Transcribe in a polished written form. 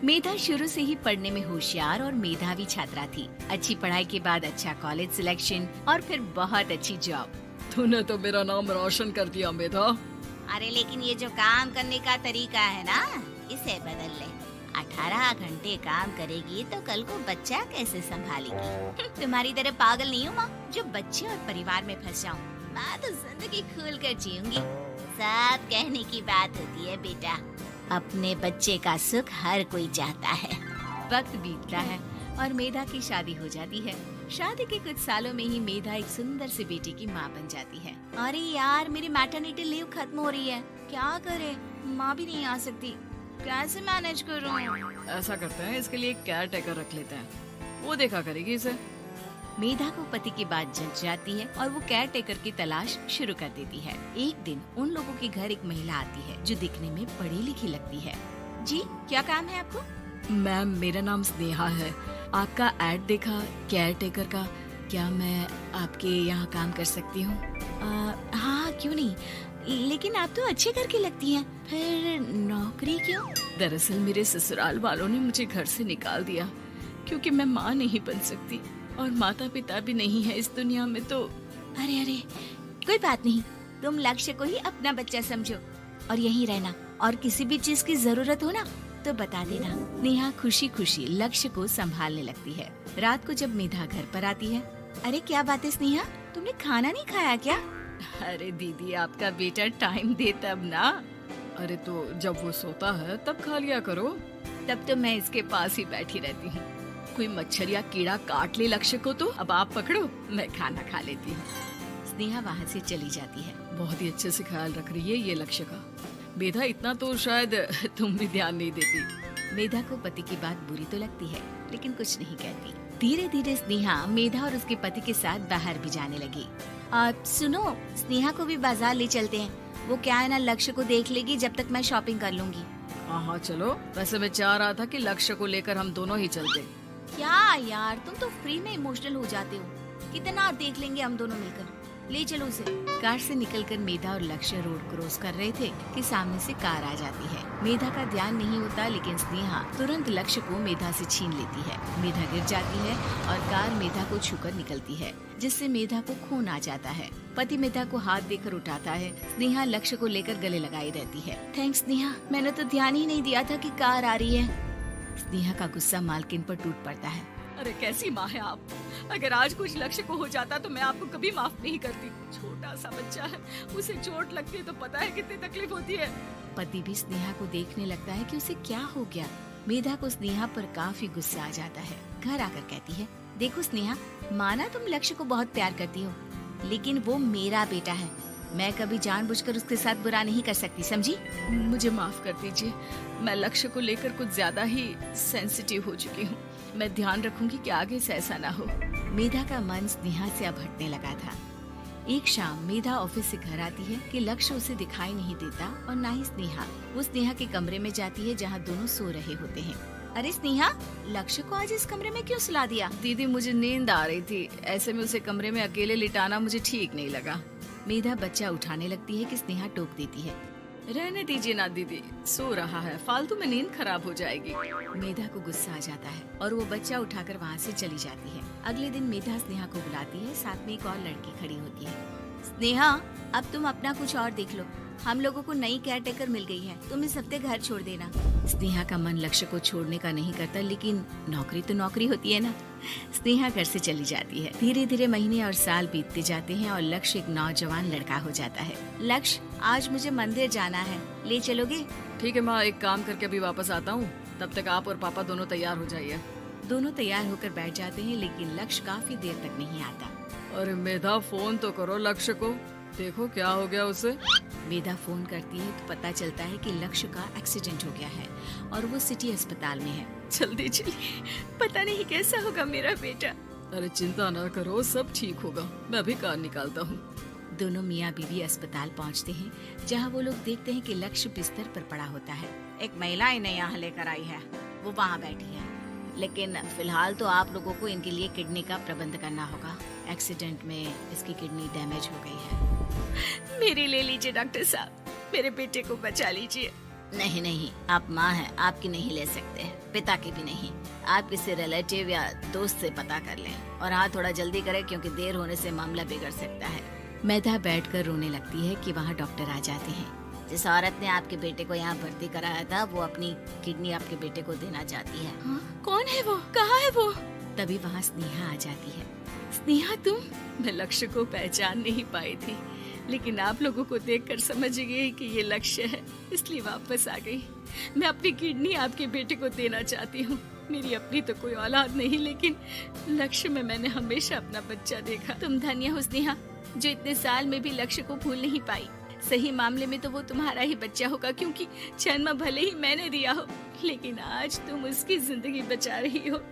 मेधा शुरू से ही पढ़ने में होशियार और मेधावी छात्रा थी। अच्छी पढ़ाई के बाद अच्छा कॉलेज सिलेक्शन और फिर बहुत अच्छी जॉब। तूने तो मेरा नाम रोशन कर दिया मेधा। अरे लेकिन ये जो काम करने का तरीका है ना, इसे बदल ले। 18 घंटे काम करेगी तो कल को बच्चा कैसे संभालेगी? तुम्हारी तरह पागल नहीं हूँ माँ, जो बच्चे और परिवार में फंस जाऊँ। मैं तो जिंदगी खुल कर जीऊंगी। सब कहने की बात होती है बेटा, अपने बच्चे का सुख हर कोई चाहता है। वक्त बीतता है और मेधा की शादी हो जाती है। शादी के कुछ सालों में ही मेधा एक सुंदर से बेटी की माँ बन जाती है। अरे यार, मेरी मैटरनिटी लीव खत्म हो रही है, क्या करे? माँ भी नहीं आ सकती, कैसे मैनेज करूँ? ऐसा करते हैं, इसके लिए एक केयर टेकर रख लेते हैं, वो देखा करेगी इसे। मेधा को पति की बात जच जाती है और वो केयर टेकर की तलाश शुरू कर देती है। एक दिन उन लोगों के घर एक महिला आती है जो दिखने में पढ़ी लिखी लगती है। जी, क्या काम है आपको? मैम, मेरा नाम स्नेहा है। आपका ऐड देखा केयर टेकर का, क्या मैं आपके यहाँ काम कर सकती हूँ? हाँ, क्यों नहीं, लेकिन आप तो अच्छे घर की लगती हैं, फिर नौकरी क्यों? दरअसल मेरे ससुराल वालों ने मुझे घर से निकाल दिया क्योंकि मैं माँ नहीं बन सकती और माता पिता भी नहीं है इस दुनिया में। तो अरे अरे, कोई बात नहीं, तुम लक्ष्य को ही अपना बच्चा समझो और यहीं रहना, और किसी भी चीज की जरूरत हो ना तो बता देना। नेहा खुशी खुशी लक्ष्य को संभालने लगती है। रात को जब मेधा घर पर आती है, अरे क्या बात है स्नेहा, तुमने खाना नहीं खाया क्या? अरे दीदी, आपका बेटा टाइम दे तब ना। अरे तो जब वो सोता है तब खा लिया करो। तब तो मैं इसके पास ही बैठी रहती हूँ। कोई मच्छर या कीड़ा काट ले लक्ष्य को तो अब आप पकड़ो, मैं खाना खा लेती हूँ। स्नेहा वहाँ से चली जाती है। बहुत ही अच्छे से ख्याल रख रही है ये लक्ष्य का। मेधा, इतना तो शायद तुम भी ध्यान नहीं देती। मेधा को पति की बात बुरी तो लगती है, लेकिन कुछ नहीं कहती। धीरे धीरे स्नेहा मेधा और उसके पति के साथ बाहर भी जाने लगी। सुनो, स्नेहा को भी बाजार ले चलते हैं। वो क्या है ना, लक्ष्य को देख लेगी जब तक मैं शॉपिंग कर लूंगी। हाँ चलो, वैसे मैं चाह रहा था कि लक्ष्य को लेकर हम दोनों ही चलते। क्या यार, तुम तो फ्री में इमोशनल हो जाते हो। कितना देख लेंगे हम दोनों मिलकर, ले चलो उसे। कार से निकलकर मेधा और लक्ष्य रोड क्रॉस कर रहे थे कि सामने से कार आ जाती है। मेधा का ध्यान नहीं होता, लेकिन स्नेहा तुरंत लक्ष्य को मेधा से छीन लेती है। मेधा गिर जाती है और कार मेधा को छूकर निकलती है, जिससे मेधा को खून आ जाता है। पति मेधा को हाथ देकर उठाता है। स्नेहा लक्ष्य को लेकर गले लगाई रहती है। थैंक्स स्नेहा, मैंने तो ध्यान ही नहीं दिया था कि कार आ रही है। स्नेहा का गुस्सा मालकिन पर टूट पड़ता है। अरे कैसी माँ है आप, अगर आज कुछ लक्ष्य को हो जाता तो मैं आपको कभी माफ नहीं करती। छोटा सा बच्चा है, उसे चोट लगती है तो पता है कितनी तकलीफ होती है। पति भी स्नेहा को देखने लगता है कि उसे क्या हो गया। मेधा को स्नेहा पर काफी गुस्सा आ जाता है। घर आकर कहती है, देखो स्नेहा, माना तुम लक्ष्य को बहुत प्यार करती हो, लेकिन वो मेरा बेटा है। मैं कभी जानबूझकर उसके साथ बुरा नहीं कर सकती, समझी? मुझे माफ कर दीजिए, मैं लक्ष्य को लेकर कुछ ज्यादा ही सेंसिटिव हो चुकी हूँ। मैं ध्यान रखूंगी कि आगे से ऐसा ना हो। मेधा का मन स्नेहा से अब हटने लगा था। एक शाम मेधा ऑफिस से घर आती है कि लक्ष्य उसे दिखाई नहीं देता और ना ही स्नेहा। वो स्नेहा के कमरे में जाती है जहाँ दोनों सो रहे होते हैं। अरे स्नेहा, लक्ष्य को आज इस कमरे में क्यों सुला दिया? दीदी, मुझे नींद आ रही थी, ऐसे में उसे कमरे में अकेले लिटाना मुझे ठीक नहीं लगा। मेधा बच्चा उठाने लगती है कि स्नेहा टोक देती है। रहने दीजिए ना दीदी, सो रहा है, फालतू में नींद खराब हो जाएगी। मेधा को गुस्सा आ जाता है और वो बच्चा उठाकर वहाँ से चली जाती है। अगले दिन मेधा स्नेहा को बुलाती है, साथ में एक और लड़की खड़ी होती है। स्नेहा, अब तुम अपना कुछ और देख लो, हम लोगों को नई केयर टेकर मिल गई है, तुम इस हफ्ते घर छोड़ देना। स्नेहा का मन लक्ष्य को छोड़ने का नहीं करता, लेकिन नौकरी तो नौकरी होती है ना। स्नेहा घर से चली जाती है। धीरे धीरे महीने और साल बीतते जाते हैं और लक्ष्य एक नौजवान लड़का हो जाता है। लक्ष्य, आज मुझे मंदिर जाना है, ले चलोगे? ठीक है माँ, एक काम करके अभी वापस आता हूँ, तब तक आप और पापा दोनों तैयार हो जाइए। दोनों तैयार होकर बैठ जाते हैं, लेकिन लक्ष्य काफी देर तक नहीं आता। अरे मेधा, फोन तो करो लक्ष्य को, देखो क्या हो गया उसे। मेधा फोन करती है तो पता चलता है कि लक्ष्य का एक्सीडेंट हो गया है और वो सिटी अस्पताल में है। जल्दी चलिए, पता नहीं कैसा होगा मेरा बेटा। अरे चिंता न करो, सब ठीक होगा, मैं अभी कार निकालता हूँ। दोनों मियाँ बीवी अस्पताल पहुँचते हैं, जहाँ वो लोग देखते हैं कि लक्ष्य बिस्तर पर पड़ा होता है। एक महिला इन्हें यहाँ लेकर आई है, वो वहाँ बैठी है, लेकिन फिलहाल तो आप लोगों को इनके लिए किडनी का प्रबंध करना होगा। एक्सीडेंट में इसकी किडनी डैमेज हो गई है। मेरी ले लीजिए डॉक्टर साहब, मेरे बेटे को बचा लीजिए। नहीं नहीं, आप माँ हैं, आपकी नहीं ले सकते, पिता की भी नहीं। आप किसी रिलेटिव या दोस्त से पता कर लें और हाँ थोड़ा जल्दी करें क्योंकि देर होने से मामला बिगड़ सकता है। मेधा बैठकर रोने लगती है कि वहाँ डॉक्टर आ जाते हैं। जिस औरत ने आपके बेटे को यहाँ भर्ती कराया था वो अपनी किडनी आपके बेटे को देना चाहती है। हाँ? कौन है वो? कहाँ है वो? तभी वहाँ स्नेहा आ जाती है। स्नेहा तुम? मैं लक्ष्य को पहचान नहीं पाई थी, लेकिन आप लोगों को देखकर समझ गई कि ये लक्ष्य है, इसलिए वापस आ गई। मैं अपनी किडनी आपके बेटे को देना चाहती हूँ। मेरी अपनी तो कोई औलाद नहीं, लेकिन लक्ष्य में मैंने हमेशा अपना बच्चा देखा। तुम धन्य हो स्नेहा, जो इतने साल में भी लक्ष्य को भूल नहीं पाई। सही मामले में तो वो तुम्हारा ही बच्चा होगा, क्योंकि जन्म भले ही मैंने दिया हो, लेकिन आज तुम उसकी जिंदगी बचा रही हो।